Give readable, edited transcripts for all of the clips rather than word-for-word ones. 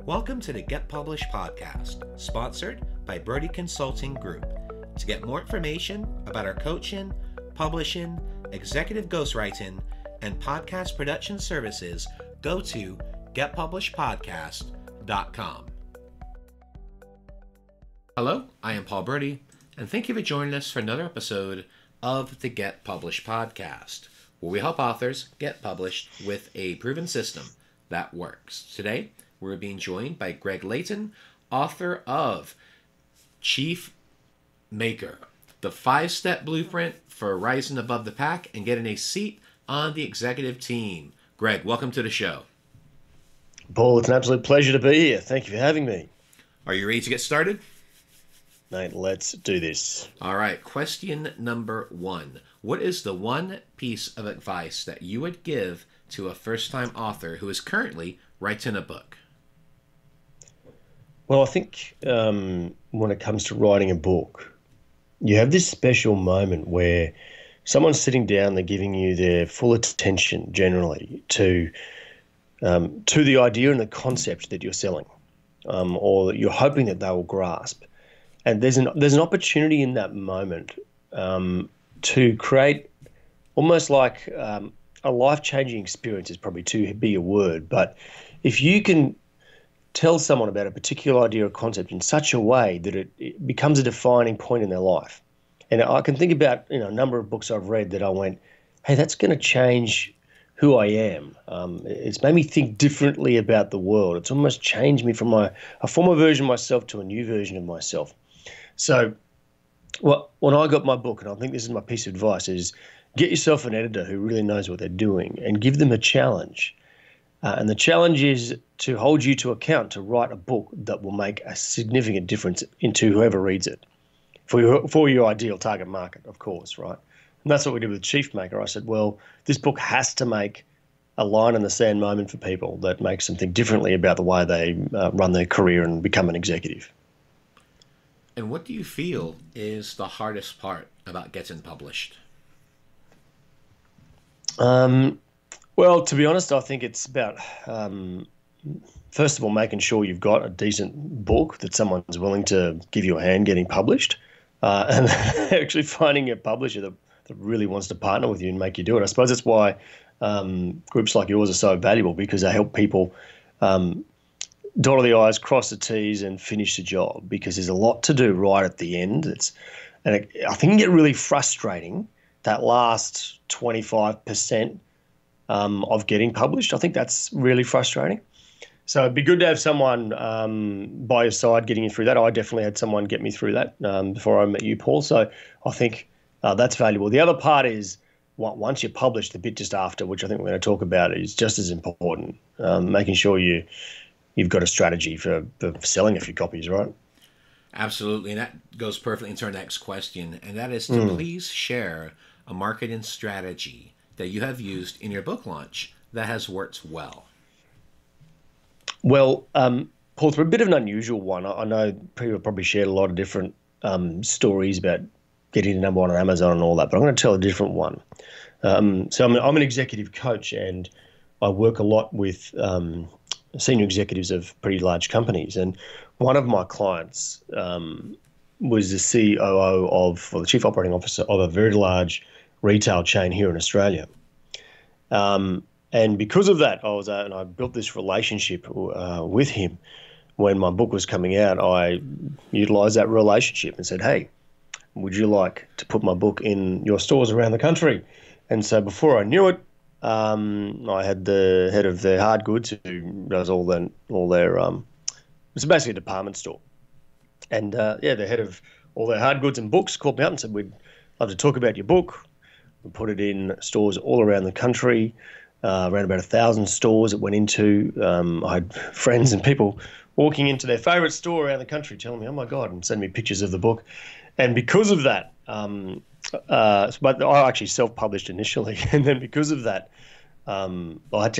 Welcome to the Get Published podcast, sponsored by Brodie Consulting Group. To get more information about our coaching, publishing, executive ghostwriting, and podcast production services, go to getpublishedpodcast.com. Hello, I am Paul Brodie, and thank you for joining us for another episode of the Get Published podcast, where we help authors get published with a proven system that works. Today, we're being joined by Greg Layton, author of Chief Maker, the 5-step blueprint for rising above the pack and getting a seat on the executive team. Greg, welcome to the show. Paul, it's an absolute pleasure to be here. Thank you for having me. Are you ready to get started? Mate, let's do this. All right, question number 1. What is the one piece of advice that you would give to a first-time author who is currently writing a book? Well, I think when it comes to writing a book, you have this special moment where someone's sitting down, they're giving you their full attention generally to the idea and the concept that you're selling, or that you're hoping that they will grasp. And there's an opportunity in that moment to create almost like a life-changing experience is probably too big a word, but if you can tell someone about a particular idea or concept in such a way that it becomes a defining point in their life. And I can think about a number of books I've read that I went, hey, that's going to change who I am. It's made me think differently about the world. It's almost changed me from a former version of myself to a new version of myself. So when I got my book, and I think this is my piece of advice, is get yourself an editor who really knows what they're doing and give them a challenge. And the challenge is to hold you to account to write a book that will make a significant difference into whoever reads it, for your ideal target market, of course, right? And that's what we did with Chief Maker. I said, well, this book has to make a line in the sand moment for people that makes them think differently about the way they run their career and become an executive. And what do you feel is the hardest part about getting published? Well, to be honest, I think it's about, first of all, making sure you've got a decent book that someone's willing to give you a hand getting published, and actually finding a publisher that really wants to partner with you and make you do it. I suppose that's why groups like yours are so valuable, because they help people dot all the I's, cross the T's, and finish the job, because there's a lot to do right at the end. I think it can get really frustrating, that last 25%. Of getting published. I think that's really frustrating. So it'd be good to have someone by your side getting you through that. I definitely had someone get me through that before I met you, Paul. So I think that's valuable. The other part is once you're published, the bit just after, which I think we're going to talk about, is just as important, making sure you've got a strategy for selling a few copies, right? Absolutely, and that goes perfectly into our next question, and that is to please share a marketing strategy that you have used in your book launch that has worked well. Well, Paul, for a bit of an unusual one, I know people probably shared a lot of different stories about getting to number one on Amazon and all that, but I'm going to tell a different one. So I'm an executive coach, and I work a lot with senior executives of pretty large companies. And one of my clients was the COO or the chief operating officer of a very large retail chain here in Australia. And because of that, and I built this relationship with him. When my book was coming out, I utilized that relationship and said, hey, would you like to put my book in your stores around the country? And so before I knew it, I had the head of their hard goods, who does all their it's basically a department store. And the head of all their hard goods and books called me up and said, we'd love to talk about your book. We put it in stores all around the country, around about 1,000 stores it went into. I had friends and people walking into their favourite store around the country telling me, oh my God, and sending me pictures of the book. And because of that, but I actually self-published initially. And then because of that, I had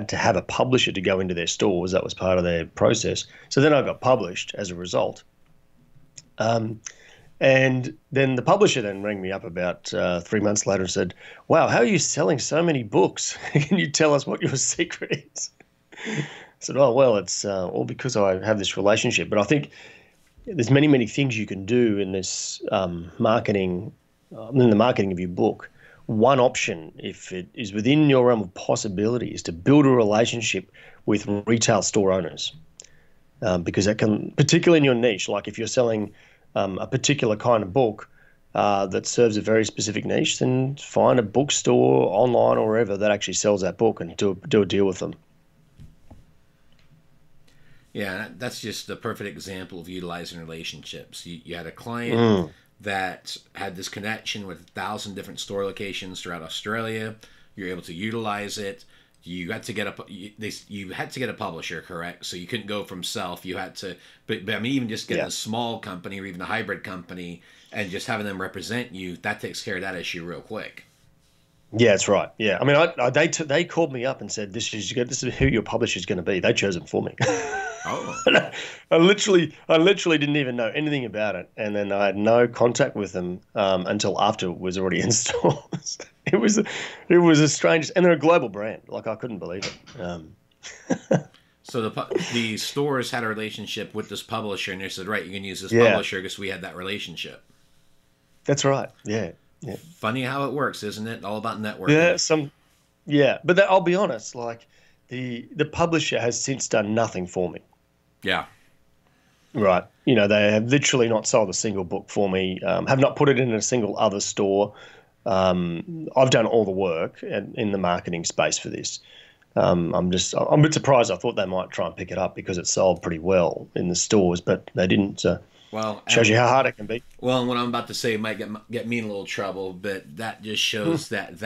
to have a publisher to go into their stores. That was part of their process. So then I got published as a result. And then the publisher then rang me up about 3 months later and said, wow, how are you selling so many books? Can you tell us what your secret is? said, oh, well, it's all because I have this relationship. But I think there's many, many things you can do in this marketing, in the marketing of your book. One option, if it is within your realm of possibility, is to build a relationship with retail store owners. Because that can, particularly in your niche, like if you're selling a particular kind of book that serves a very specific niche, then find a bookstore online or wherever that actually sells that book and do a deal with them. Yeah, that's just the perfect example of utilizing relationships. You had a client Mm, that had this connection with 1,000 different store locations throughout Australia. You're able to utilize it. You had to get you had to get a publisher, correct? So you couldn't go from self. You had to, but I mean, even just getting yeah. a small company or even a hybrid company and just having them represent you, that takes care of that issue real quick. Yeah, that's right. Yeah, I mean, they called me up and said this is who your publisher is going to be. They chose them for me. Oh, I literally didn't even know anything about it, and then I had no contact with them until after it was already in stores. It was a strange, and they're a global brand. Like I couldn't believe it. so the stores had a relationship with this publisher, and they said, right, you can use this Yeah, publisher because we had that relationship. that's right. Yeah, yeah, Funny how it works, isn't it? All about networking. yeah. But I'll be honest. Like the publisher has since done nothing for me. Yeah. Right. They have literally not sold a single book for me, have not put it in a single other store. I've done all the work in the marketing space for this. I'm a bit surprised. I thought they might try and pick it up because it sold pretty well in the stores, but they didn't. So Well, shows and you how hard it can be. Well, and what I'm about to say might get me in a little trouble, but that just shows that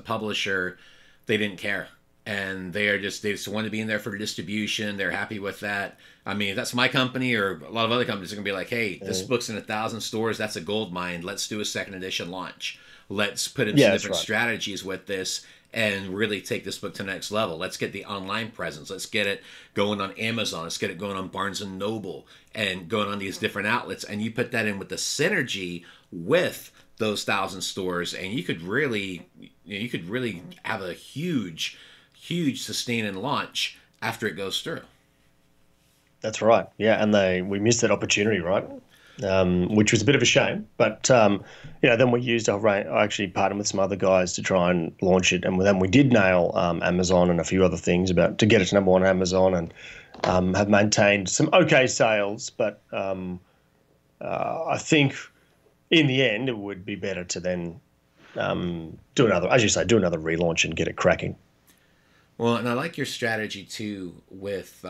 publisher, they didn't care, and they just want to be in there for the distribution. They're happy with that. I mean, if that's my company or a lot of other companies are gonna be like, hey, this book's in 1,000 stores. That's a gold mine. Let's do a second edition launch. Let's put in some Yeah, that's different right. strategies with this and really take this book to the next level. Let's get the online presence. Let's get it going on Amazon. Let's get it going on Barnes and Noble and going on these different outlets. And you put that in with the synergy with those 1,000 stores, and you could really have a huge sustain and launch after it goes through. That's right. Yeah, and we missed that opportunity, right? Which was a bit of a shame. But then we used I actually partnered with some other guys to try and launch it, and then we did nail Amazon and a few other things about to get it to number one on Amazon, and have maintained some okay sales. But I think in the end it would be better to then do another, as you say, do another relaunch and get it cracking. Well, and I like your strategy too. With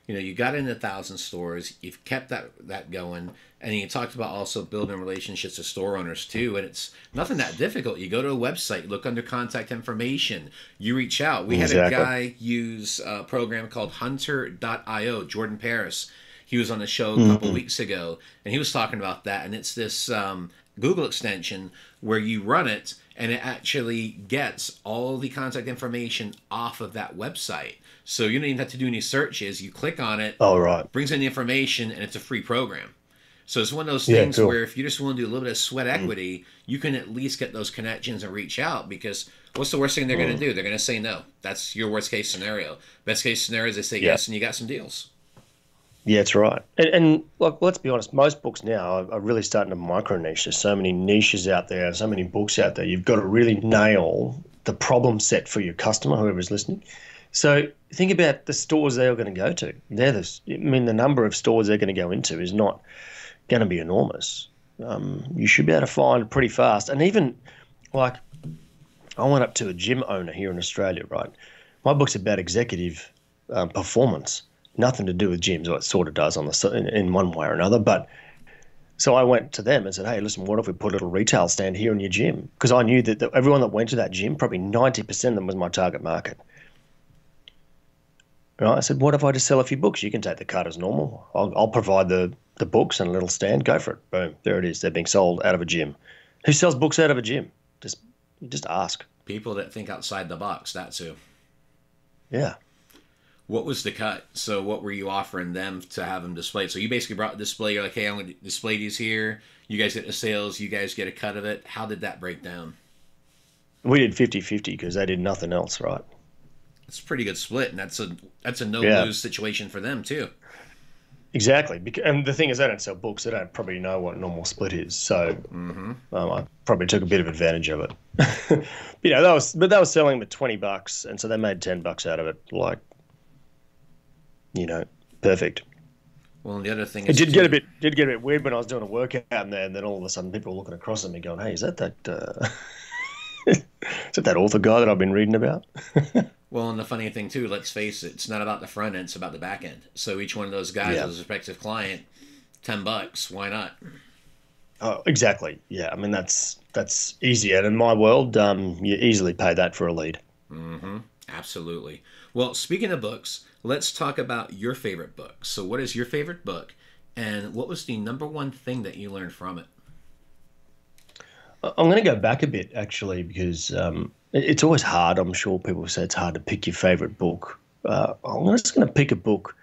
you got in 1,000 stores, you've kept that going, and you talked about also building relationships with store owners too. And it's nothing that difficult. You go to a website, look under contact information, you reach out. We had a Exactly. guy use a program called Hunter.io, Jordan Paris. He was on the show a couple of weeks ago, and he was talking about that. And it's this Google extension where you run it, and it actually gets all the contact information off of that website. So you don't even have to do any searches. You click on it, Oh, right. brings in the information, and it's a free program. So it's one of those Yeah, things cool. where if you just want to do a little bit of sweat equity, you can at least get those connections and reach out, because what's the worst thing they're going to do? They're going to say no. That's your worst case scenario. Best case scenario is they say Yeah. yes and you got some deals. Yeah, it's right. And like, let's be honest, most books now are really starting to micro niche. There's so many niches out there, so many books out there. You've got to really nail the problem set for your customer, whoever's listening. So think about the stores they're going to go to. The number of stores they're going to go into is not going to be enormous. You should be able to find pretty fast. And even like, I went up to a gym owner here in Australia, right? My book's about executive performance, nothing to do with gyms. Well, it sort of does in one way or another. But so I went to them and said, hey, listen, what if we put a little retail stand here in your gym? Because I knew that everyone that went to that gym, probably 90% of them was my target market. Right? I said, what if I just sell a few books? You can take the cut as normal. I'll provide the books and a little stand. Go for it. Boom. There it is. They're being sold out of a gym. Who sells books out of a gym? Just ask. People that think outside the box, that's who. Yeah. What was the cut? So what were you offering them to have them displayed? So you basically brought a display. You're like, hey, I'm going to display these here. You guys get the sales. You guys get a cut of it. How did that break down? We did 50-50 because they did nothing else, right? It's a pretty good split, and that's a no Yeah, lose situation for them too. exactly. And the thing is, they don't sell books. They don't probably know what normal split is. So Mm-hmm. I probably took a bit of advantage of it. They were selling them at $20, and so they made $10 out of it. Like, perfect. Well, and the other thing It is did get a too. bit weird when I was doing a workout in there, and then all of a sudden people were looking across at me, going, "Hey, is that is that author guy that I've been reading about?" Well, and the funny thing too, let's face it, it's not about the front end; it's about the back end. So each one of those guys Yeah. with a respective client, $10. Why not? Oh, exactly. Yeah. I mean, that's easy. And in my world, you easily pay that for a lead. Mm-hmm. Absolutely. Well, speaking of books, let's talk about your favorite book. So, what is your favorite book, and what was the number one thing that you learned from it? I'm going to go back a bit actually because it's always hard. I'm sure people say it's hard to pick your favorite book. I'm just going to pick a book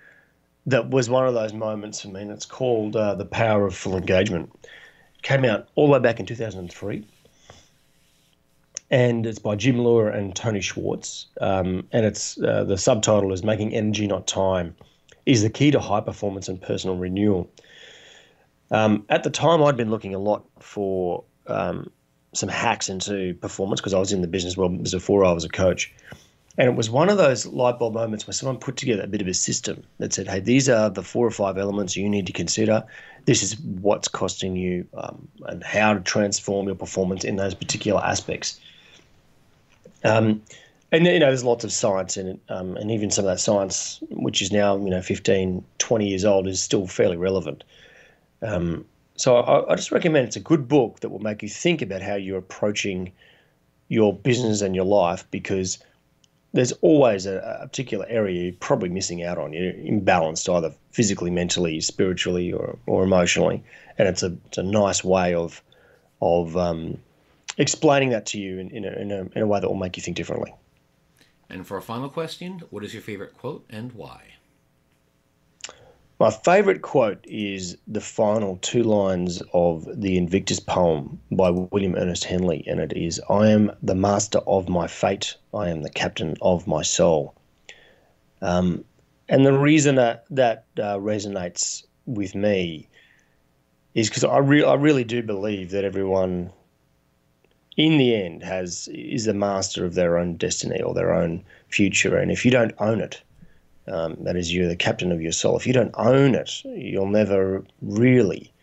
that was one of those moments for me, and it's called The Power of Full Engagement. It came out all the way back in 2003, and it's by Jim Loehr and Tony Schwartz. And it's the subtitle is "Making Energy, Not Time, is the Key to High Performance and Personal Renewal." At the time, I'd been looking a lot for some hacks into performance because I was in the business world before I was a coach. And it was one of those light bulb moments where someone put together a bit of a system that said, hey, these are the 4 or 5 elements you need to consider. This is what's costing you and how to transform your performance in those particular aspects. And there's lots of science in it, and even some of that science, which is now 15, 20 years old, is still fairly relevant. So I just recommend it's a good book that will make you think about how you're approaching your business and your life, because there's always a particular area you're probably missing out on. You're imbalanced either physically, mentally, spiritually, or emotionally, and it's a nice way of explaining that to you in a way that will make you think differently. And for a final question, what is your favorite quote and why? My favorite quote is the final 2 lines of the Invictus poem by William Ernest Henley, and it is, "I am the master of my fate. I am the captain of my soul." And the reason that resonates with me is because I really do believe that everyone, in the end, is the master of their own destiny or their own future, and if you don't own it, that is, you're the captain of your soul. If you don't own it, you'll never really.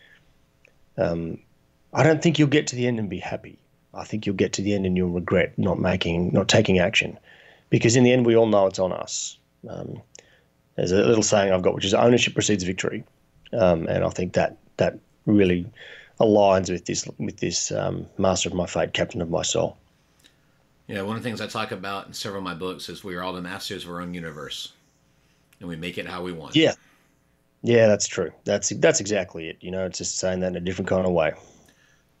I don't think you'll get to the end and be happy. I think you'll get to the end and you'll regret not taking action, because in the end we all know it's on us. There's a little saying I've got, which is ownership precedes victory, and I think that really aligns with this master of my fate, captain of my soul. Yeah, one of the things I talk about in several of my books is we are all the masters of our own universe, and we make it how we want. Yeah, yeah, that's true. That's exactly it. It's just saying that in a different kind of way.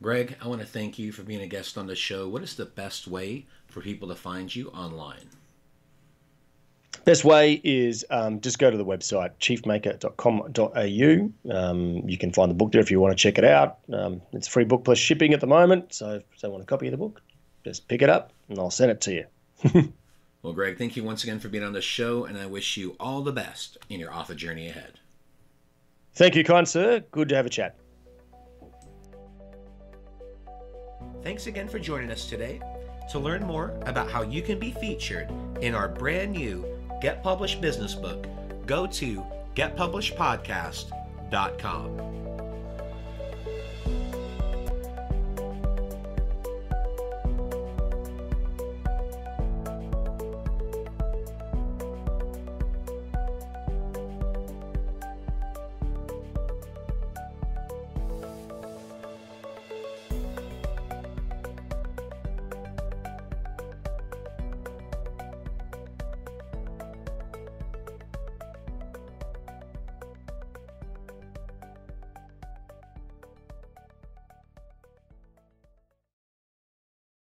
Greg, I want to thank you for being a guest on the show. What is the best way for people to find you online? Best way is just go to the website, chiefmaker.com.au. You can find the book there if you want to check it out. It's free book plus shipping at the moment, so if they want a copy of the book, just pick it up and I'll send it to you. Well, Greg, thank you once again for being on the show, and I wish you all the best in your author journey ahead. Thank you, kind sir. Good to have a chat. Thanks again for joining us today. To learn more about how you can be featured in our brand new Get Published business book, go to getpublishedpodcast.com.